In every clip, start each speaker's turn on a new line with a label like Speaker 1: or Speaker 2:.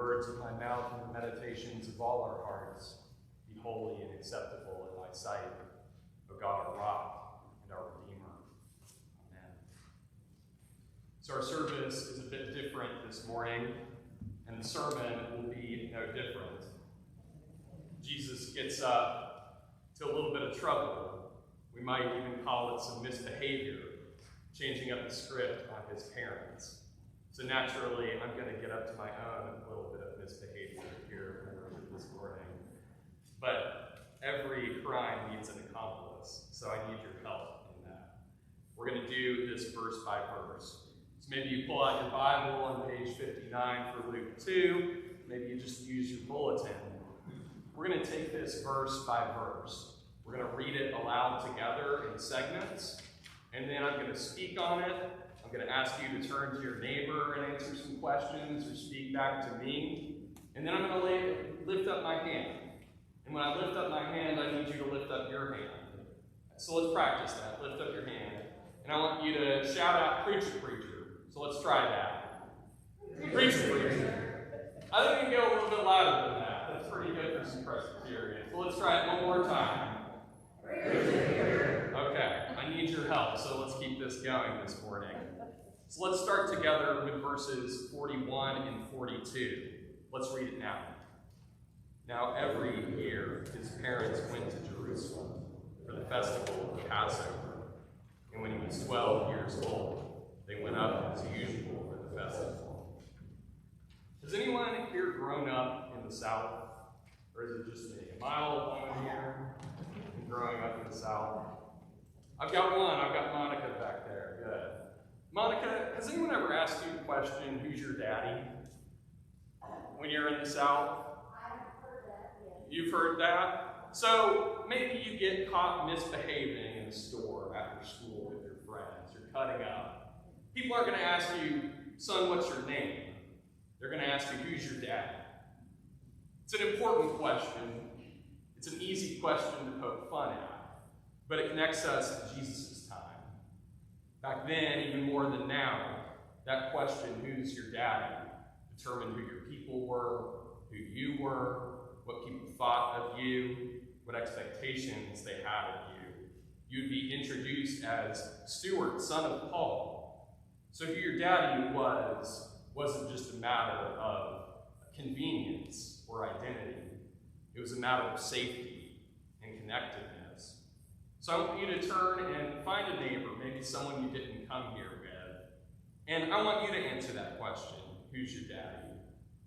Speaker 1: words of my mouth and the meditations of all our hearts be holy and acceptable in thy sight, O God, our rock and our Redeemer. Amen. So our service is a bit different this morning, and the sermon will be no different. Jesus gets up to a little bit of trouble. We might even call it some misbehavior, changing up the script on his parents. So naturally, I'm going to get up to my own little bit of misbehavior here in worship this morning. But every crime needs an accomplice, so I need your help in that. We're going to do this verse by verse. So maybe you pull out your Bible on page 59 for Luke 2. Maybe you just use your bulletin. We're going to take this verse by verse. We're going to read it aloud together in segments, and then I'm going to speak on it. I'm going to ask you to turn to your neighbor and answer some questions or speak back to me. And then I'm going to lift up my hand. And when I lift up my hand, I need you to lift up your hand. So let's practice that. Lift up your hand. And I want you to shout out, "Preacher, preacher." So let's try that. Preacher, preacher. I think we can go a little bit louder than that. That's pretty good for some Presbyterians. So let's try it one more time. Okay, I need your help, so let's keep this going this morning. So let's start together with verses 41 and 42. Let's read it now. Now every year his parents went to Jerusalem for the festival of Passover. And when he was 12 years old, they went up as usual for the festival. Has anyone here grown up in the South? Or is it just me? Am I all alone here and growing up in the South? I've got one. I've got Monica back there. Good. Monica, has anyone ever asked you the question, who's your daddy? When you're in the South?
Speaker 2: I've heard that, yes.
Speaker 1: You've heard that? So maybe you get caught misbehaving in the store after school with your friends. You're cutting up. People aren't going to ask you, "Son, what's your name?" They're going to ask you, "Who's your daddy?" It's an important question. It's an easy question to poke fun at, but it connects us to Jesus' time. Back then, even more than now, that question, "Who's your daddy?" determined who your people were, who you were, what people thought of you, what expectations they had of you. You'd be introduced as Stuart, son of Paul. So who your daddy wasn't just a matter of convenience or identity. It was a matter of safety and connectedness. So I want you to turn and find a neighbor, maybe someone you didn't come here with, and I want you to answer that question. Who's your daddy?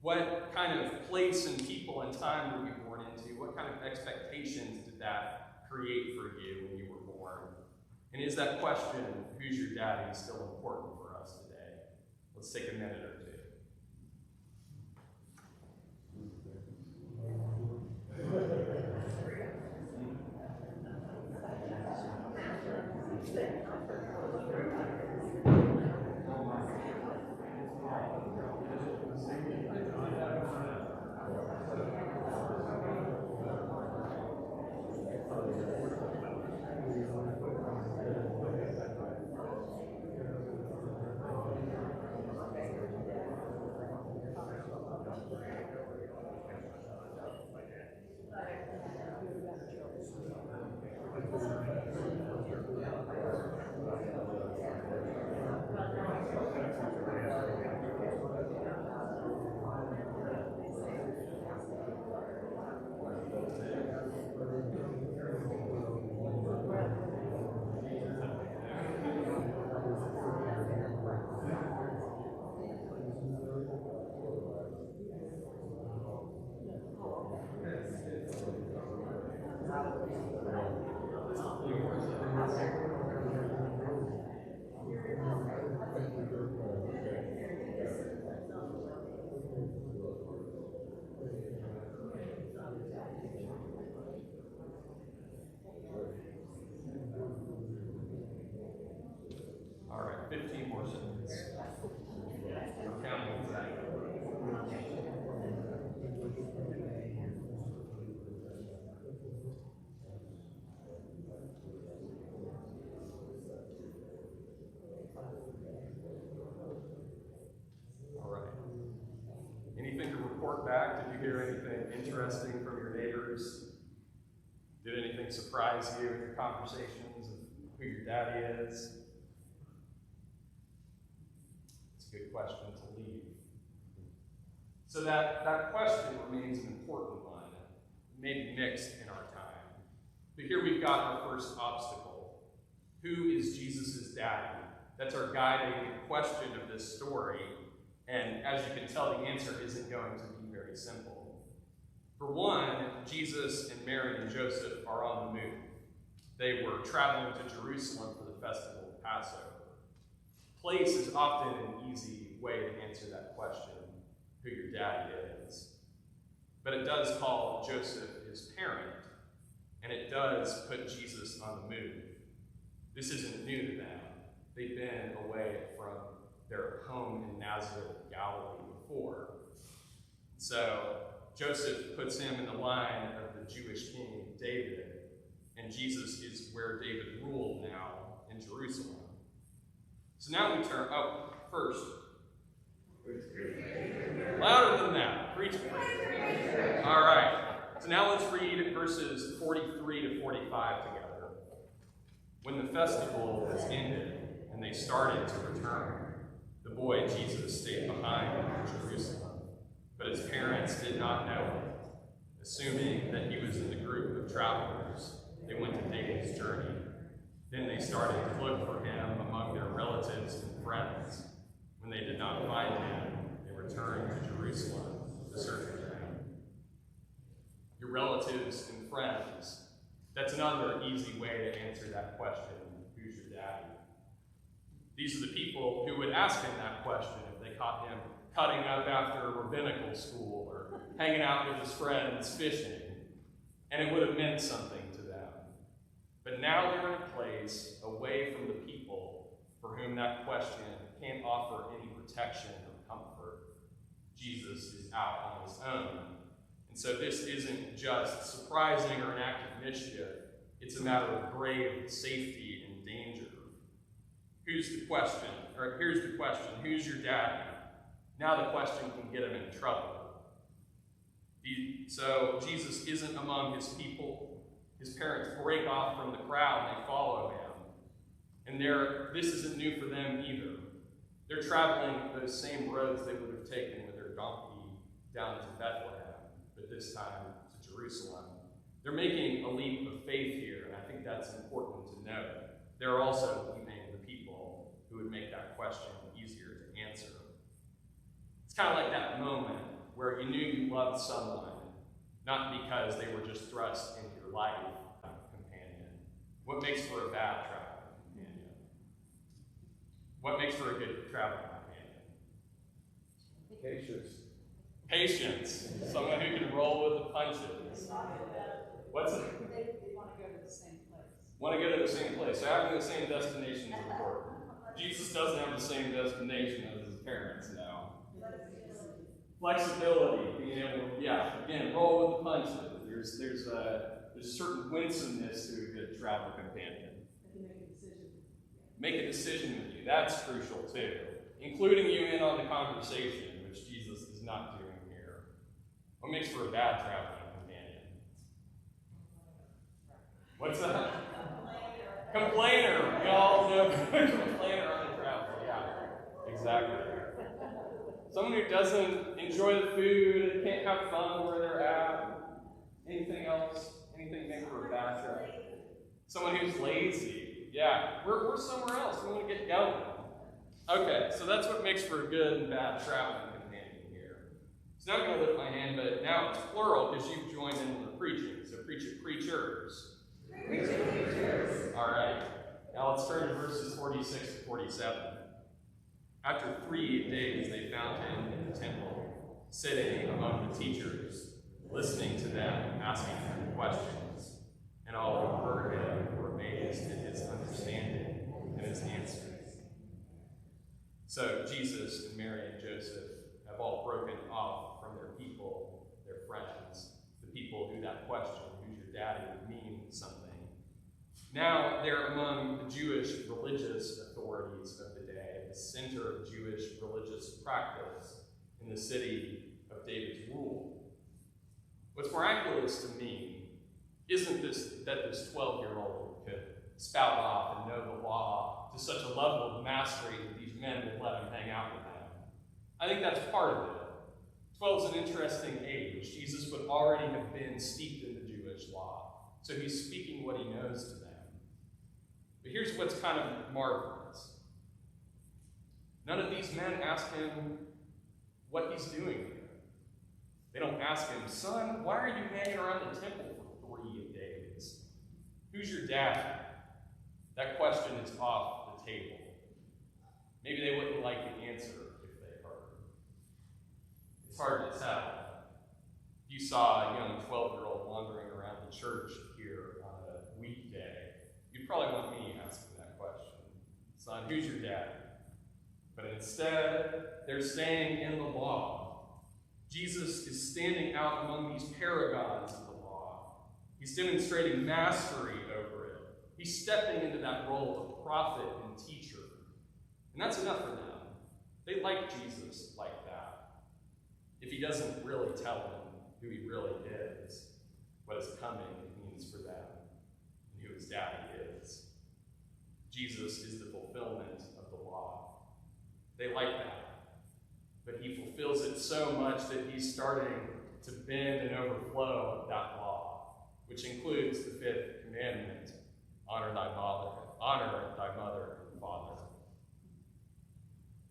Speaker 1: What kind of place and people and time were you born into? What kind of expectations did that create for you when you were born? And is that question, who's your daddy, still important for us today? Let's take a minute or two. All right, 15 more seconds. I'm counting exactly. All right. Anything to report interesting from your neighbors? Did anything surprise you in your conversations of who your daddy is? It's a good question to leave. So that question remains an important one, maybe mixed in our time. But here we've got our first obstacle. Who is Jesus' daddy? That's our guiding question of this story. And as you can tell, the answer isn't going to be very simple. For one, Jesus and Mary and Joseph are on the move. They were traveling to Jerusalem for the festival of Passover. Place is often an easy way to answer that question, who your daddy is. But it does call Joseph his parent, and it does put Jesus on the move. This isn't new to them. They've been away from their home in Nazareth, Galilee before. So Joseph puts him in the line of the Jewish king David, and Jesus is where David ruled now in Jerusalem. So now we turn, first. Louder than that. Preach it. All right. So now let's read verses 43 to 45 together. When the festival was ended and they started to return, the boy Jesus stayed behind in Jerusalem, but his parents did not know it. Assuming that he was in the group of travelers, they went to take his journey. Then they started to look for him among their relatives and friends. When they did not find him, they returned to Jerusalem to search for him. Your relatives and friends. That's another easy way to answer that question, who's your daddy? These are the people who would ask him that question if they caught him cutting up after rabbinical school or hanging out with his friends fishing. And it would have meant something to them. But now they're in a place away from the people for whom that question can't offer any protection or comfort. Jesus is out on his own. And so this isn't just surprising or an act of mischief. It's a matter of grave safety and danger. Here's the question, who's your daddy? Now the question can get him in trouble. So Jesus isn't among his people. His parents break off from the crowd and they follow him. And this isn't new for them either. They're traveling those same roads they would have taken with their donkey down to Bethlehem, but this time to Jerusalem. They're making a leap of faith here, and I think that's important to note. They're also leaving the people who would make that question easier to answer. It's kind of like that moment where you knew you loved someone, not because they were just thrust into your life companion. What makes for a bad traveling companion? What makes for a good traveling companion? Patience. Someone who can roll with the punches. What's it?
Speaker 2: They want to go to the same place.
Speaker 1: Want to go to the same place. So having the same destination is important. Jesus doesn't have the same destination as his parents now. Flexibility, being able to, again, roll with the punches. There's a certain winsomeness to a good travel companion. Make a decision with you. That's crucial too. Including you in on the conversation, which Jesus is not doing here. What makes for a bad traveling companion? What's that? Complainer. We all know complainer on the travel. Yeah, exactly. Someone who doesn't enjoy the food, can't have fun where they're at. Anything else? Anything make for a bad travel? Someone who's lazy. Yeah, we're somewhere else. We want to get going. Okay, so that's what makes for a good and bad traveling companion here. So now I'm going to lift my hand, but now it's plural because you've joined in with the preaching. So preach it, preachers. Preachers. All right. Now let's turn to verses 46 to 47. After 3 days, they found him in the temple, sitting among the teachers, listening to them, asking them questions. And all who heard him were amazed at his understanding and his answers. So Jesus and Mary and Joseph have all broken off from their people, their friends, the people who that question, who's your daddy, would mean something. Now they're among the Jewish religious authorities of the day, the center of Jewish religious practice in the city of David's rule. What's miraculous to me isn't that this 12-year-old could spout off and know the law to such a level of mastery that these men would let him hang out with them. I think that's part of it. 12 is an interesting age. Jesus would already have been steeped in the Jewish law, so he's speaking what he knows to them. But here's what's kind of marvelous. None of these men ask him what he's doing here. They don't ask him, son, why are you hanging around the temple for 3 days? Who's your dad? That question is off the table. Maybe they wouldn't like the answer if they heard. It's hard to tell. If you saw a young 12-year-old wandering around the church here on a weekday, you'd probably want me asking that question. Son, who's your dad? But instead, they're staying in the law. Jesus is standing out among these paragons of the law. He's demonstrating mastery over it. He's stepping into that role of prophet and teacher. And that's enough for them. They like Jesus like that. If he doesn't really tell them who he really is, what his coming means for them, and who his daddy is. Jesus is the fulfillment of the law. They like that. But he fulfills it so much that he's starting to bend and overflow of that law, which includes the 5th commandment, honor thy mother and father.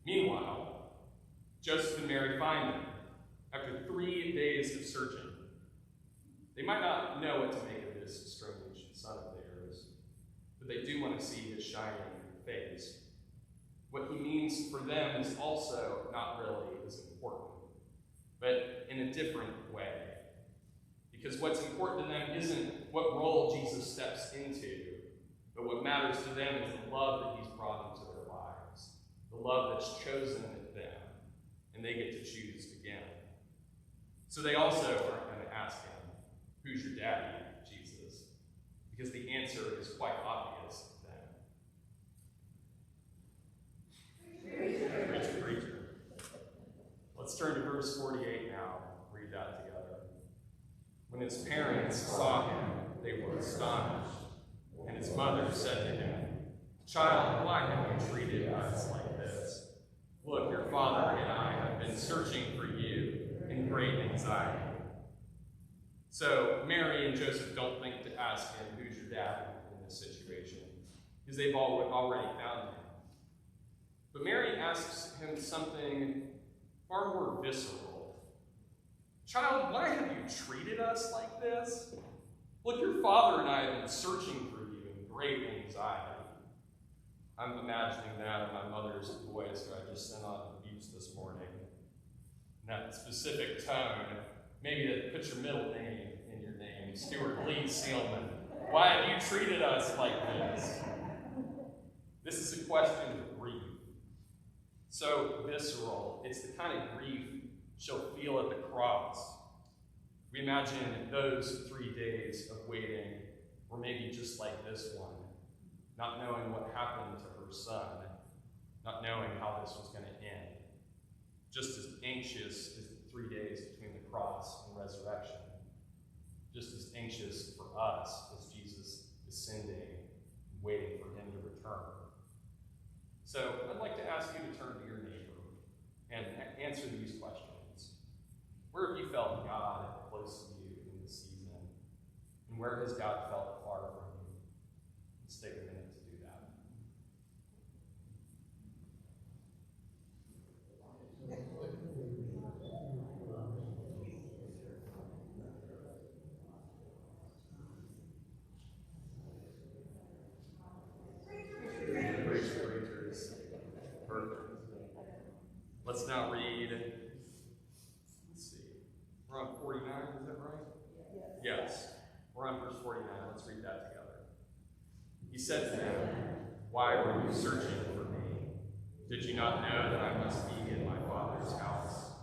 Speaker 1: Meanwhile, Joseph and Mary find him after 3 days of searching. They might not know what to make of this strange son of theirs, but they do want to see his shining face. What he means for them is also not really as important, but in a different way. Because what's important to them isn't what role Jesus steps into, but what matters to them is the love that he's brought into their lives, the love that's chosen them, and they get to choose again. So they also aren't going to ask him, who's your daddy, Jesus? Because the answer is quite obvious to them. Preacher. Let's turn to verse 48 now. Read that together. When his parents saw him, they were astonished. And his mother said to him, Child, why have you treated us like this? Look, your father and I have been searching for you in great anxiety. So Mary and Joseph don't think to ask him, who's your dad in this situation, because they've already found him. But Mary asks him something far more visceral. Child, why have you treated us like this? Look, your father and I have been searching for you in great anxiety. I'm imagining that in my mother's voice who I just sent on the beach this morning. In that specific tone, maybe to put your middle name in your name, Stuart Lee Sealman. Why have you treated us like this? This is a question of grief. So visceral. It's the kind of grief she'll feel at the cross. We imagine those 3 days of waiting were maybe just like this one, not knowing what happened to her son, not knowing how this was going to end, just as anxious as the 3 days between the cross and resurrection, just as anxious for us as Jesus is sending, waiting for him to return. So I'd like to ask you to turn to your neighbor and answer these questions. Where have you felt God close to you in this season? And where has God felt far from you? Let's take a minute to do that. Preachers. Perfect. Let's now read. Let's see. We're on 49, is that right? Yes. We're on verse 49. Let's read that together. He said to them, Why were you searching for me? Did you not know that I must be in my Father's house?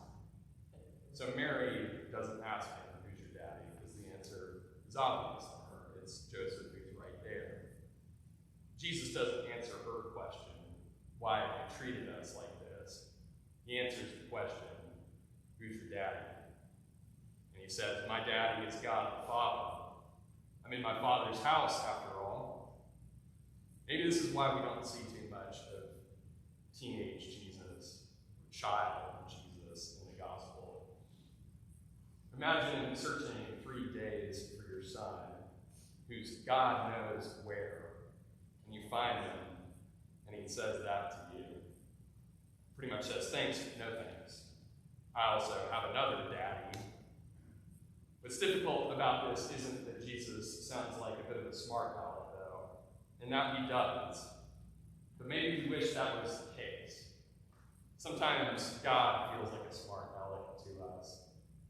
Speaker 1: So Mary doesn't ask him, who's your daddy? Because the answer is obvious to her. It's Joseph who's right there. Jesus doesn't answer her question, why have you treated us like this? He answers the question, who's your daddy? And he he says, my daddy is God the Father. I'm in my Father's house, after all. Maybe this is why we don't see too much of teenage Jesus, child Jesus in the gospel. Imagine searching 3 days for your son, whose God knows where, and you find him, and he says that to you. Pretty much says, thanks, but no thanks. I also have another daddy. What's difficult about this isn't that Jesus sounds like a bit of a smart aleck, though, and that he does. But maybe we wish that was the case. Sometimes God feels like a smart aleck to us,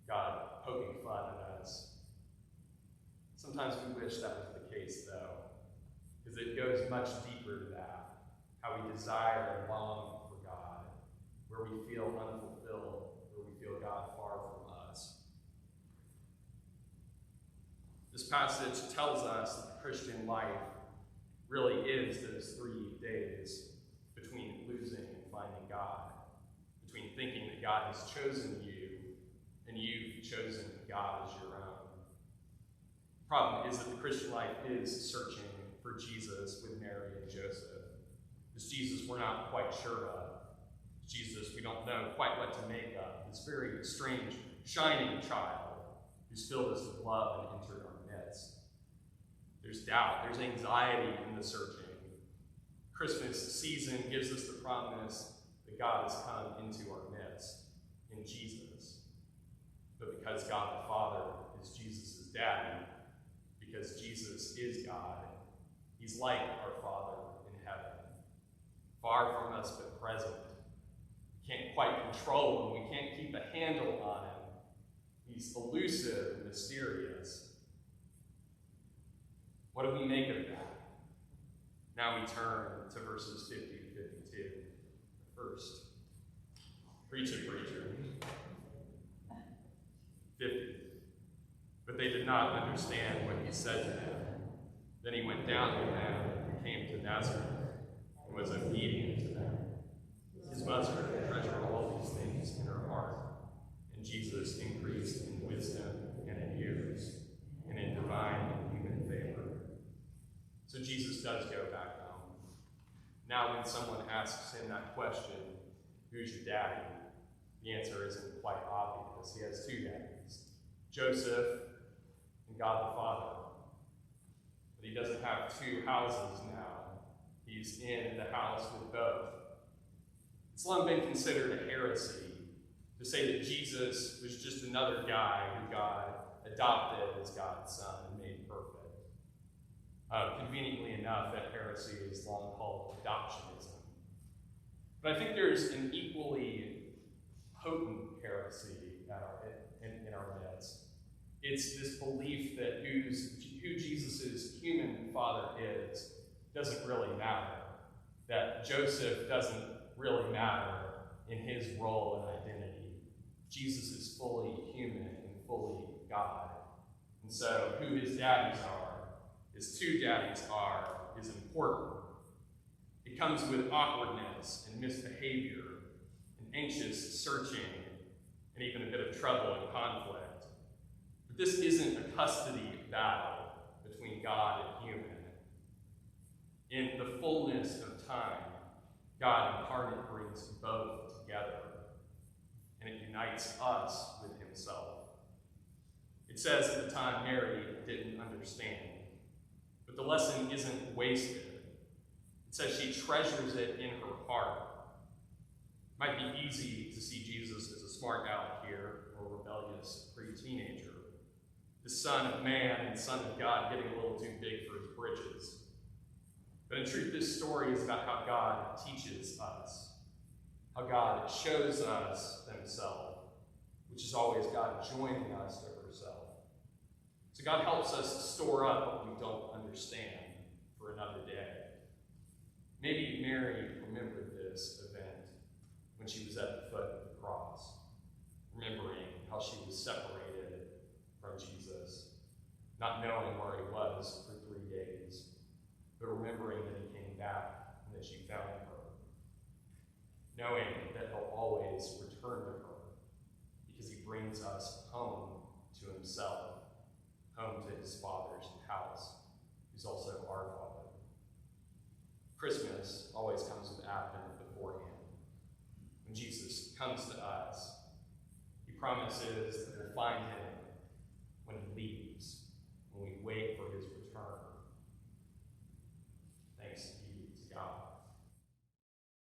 Speaker 1: God poking fun at us. Sometimes we wish that was the case, though, because it goes much deeper than that, how we desire and long for God, where we feel unfulfilled, where we feel God far from us. This passage tells us that the Christian life really is those 3 days between losing and finding God, between thinking that God has chosen you and you've chosen God as your own. The problem is that the Christian life is searching for Jesus with Mary and Joseph. This Jesus we're not quite sure of. Jesus we don't know quite what to make of. This very strange, shining child who's filled us with love and entered our midst. There's doubt, there's anxiety in the searching. Christmas season gives us the promise that God has come into our midst in Jesus. But because God the Father is Jesus' daddy, because Jesus is God, he's like our Father in heaven, far from us but present. We can't quite control him, we can't keep a handle on him. He's elusive and mysterious. What do we make of that? Now we turn to verses 50 to 52. First, preach it, preacher. 50. But they did not understand what he said to them. Then he went down to them and came to Nazareth and was obedient to them. His mother treasured all these things in her heart, and Jesus increased in wisdom and in years, and in divine and human favor. So Jesus does go back home. Now when someone asks him that question, who's your daddy? The answer isn't quite obvious. He has 2 daddies, Joseph and God the Father. But he doesn't have 2 houses now. He's in the house with both. It's long been considered a heresy to say that Jesus was just another guy who God adopted as God's son and made perfect. Conveniently enough, that heresy is long called adoptionism. But I think there's an equally potent heresy in our midst. It's this belief that who Jesus' human father is doesn't really matter. That Joseph doesn't really matter in his role and identity. Jesus is fully human and fully God. And so who his daddies are, his 2 daddies are, is important. It comes with awkwardness and misbehavior, and anxious searching, and even a bit of trouble and conflict. But this isn't a custody battle between God and human. In the fullness of time, God incarnate brings both together, and it unites us with himself. It says at the time Mary didn't understand, but the lesson isn't wasted. It says she treasures it in her heart. It might be easy to see Jesus as a smart aleck here, or rebellious pre-teenager, the Son of Man and Son of God getting a little too big for his britches. But in truth, this story is about how God teaches us, how God shows us himself, which is always God joining us to herself. So God helps us store up what we don't understand for another day. Maybe Mary remembered this event when she was at the foot of the cross, remembering how she was separated from Jesus, not knowing where he was for 3 days, but remembering that he came back and that she found her, knowing that he'll always return to her because he brings us home to his Father's house, who's also our Father. Christmas always comes with Advent beforehand. When Jesus comes to us, he promises that we'll find him